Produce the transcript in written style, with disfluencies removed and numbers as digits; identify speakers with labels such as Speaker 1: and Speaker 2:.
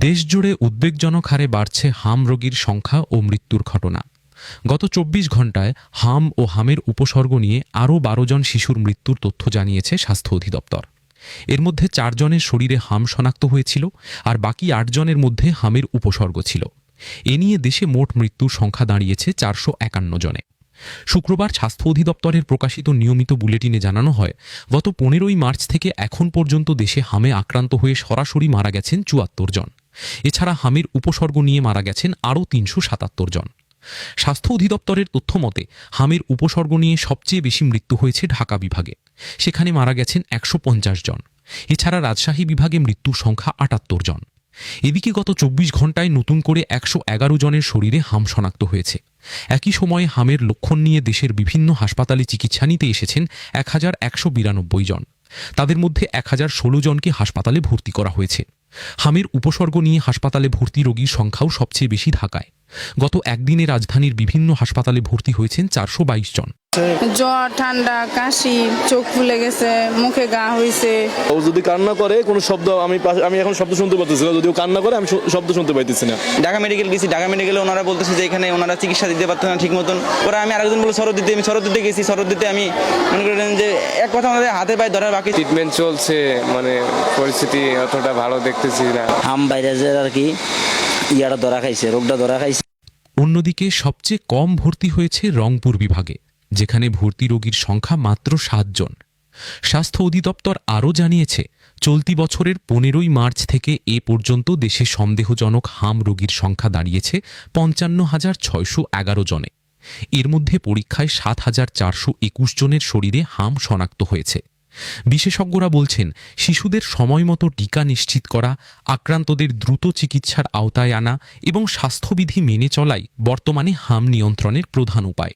Speaker 1: দেশজুড়ে উদ্বেগজনক হারে বাড়ছে হাম রোগীর সংখ্যা ও মৃত্যুর ঘটনা। গত ২৪ ঘণ্টায় হাম ও হামের উপসর্গ নিয়ে আরও ১২ জন শিশুর মৃত্যুর তথ্য জানিয়েছে স্বাস্থ্য অধিদপ্তর। এর মধ্যে ৪ জনের শরীরে হাম শনাক্ত হয়েছিল, আর বাকি ৮ জনের মধ্যে হামের উপসর্গ ছিল। এ নিয়ে দেশে মোট মৃত্যুর সংখ্যা দাঁড়িয়েছে ৪৫১ জনে। শুক্রবার স্বাস্থ্য অধিদপ্তরের প্রকাশিত নিয়মিত বুলেটিনে জানানো হয়, গত ১৫ই মার্চ থেকে এখন পর্যন্ত দেশে হামে আক্রান্ত হয়ে সরাসরি মারা গেছেন ৭৪ জন। এছাড়া হামের উপসর্গ নিয়ে মারা গেছেন আরও ৩৭৭ জন। স্বাস্থ্য অধিদপ্তরের তথ্য মতে হামের উপসর্গ নিয়ে সবচেয়ে বেশি মৃত্যু হয়েছে ঢাকা বিভাগে। সেখানে মারা গেছেন ১৫০ জন। এছাড়া রাজশাহী বিভাগে মৃত্যুর সংখ্যা ৭৮ জন। এদিকে গত ২৪ ঘণ্টায় নতুন করে ১১১ জনের শরীরে হাম শনাক্ত হয়েছে। একই সময়ে হামের লক্ষণ নিয়ে দেশের বিভিন্ন হাসপাতালে চিকিৎসা নিতে এসেছেন ১১৯২ জন। তাদের মধ্যে ১০১৬ জনকে হাসপাতালে ভর্তি করা হয়েছে। হামের উপসর্গ নিয়ে হাসপাতালে ভর্তি রোগীর সংখ্যাও সবচেয়ে বেশি ঢাকায়। গত একদিনে রাজধানীর বিভিন্ন হাসপাতালে ভর্তি হয়েছেন ৪২২ জন।
Speaker 2: জ্বর, ঠান্ডা, কাশি, চোখ ফুলে গেছে, মুখে ঘা হয়েছে।
Speaker 3: ও যদি কান্না করে কোনো শব্দ আমি এখন শব্দ শুনতে পাচ্ছি না, যদি ও কান্না করে আমি শব্দ শুনতে পাইতেছি না।
Speaker 4: ঢাকা মেডিকেল গেছি, ঢাকা মেডিকেলে ওনারা বলতেছে যে এখানে ওনারা চিকিৎসা দিতে পারতেন না ঠিক মতন। ওরা আমি আরেকজন বলে আমি শরৎ দিতে গেছি, শরৎ দিতে আমি মনে করেন যে এক কথা আমাদের হাতে পায়ে ধরার বাকি।
Speaker 5: ট্রিটমেন্ট চলছে, মানে পরিস্থিতি অতটা ভালো দেখতেছি না।
Speaker 6: হাম ভাইরাসের আর কি রোগটা ধরা খাইছে।
Speaker 1: অন্যদিকে সবচেয়ে কম ভর্তি হয়েছে রংপুর বিভাগে, যেখানে ভর্তি রোগীর সংখ্যা মাত্র ৭ জন। স্বাস্থ্য অধিদপ্তর আরও জানিয়েছে, চলতি বছরের ১৫ই মার্চ থেকে এ পর্যন্ত দেশে সন্দেহজনক হাম রোগীর সংখ্যা দাঁড়িয়েছে ৫৫,৬১১ জনে। এর মধ্যে পরীক্ষায় ৭,৪২১ জনের শরীরে হাম শনাক্ত হয়েছে। বিশেষজ্ঞরা বলছেন, শিশুদের সময়মতো টিকা নিশ্চিত করা, আক্রান্তদের দ্রুত চিকিৎসার আওতায় আনা এবং স্বাস্থ্যবিধি মেনে চলাই বর্তমানে হাম নিয়ন্ত্রণের প্রধান উপায়।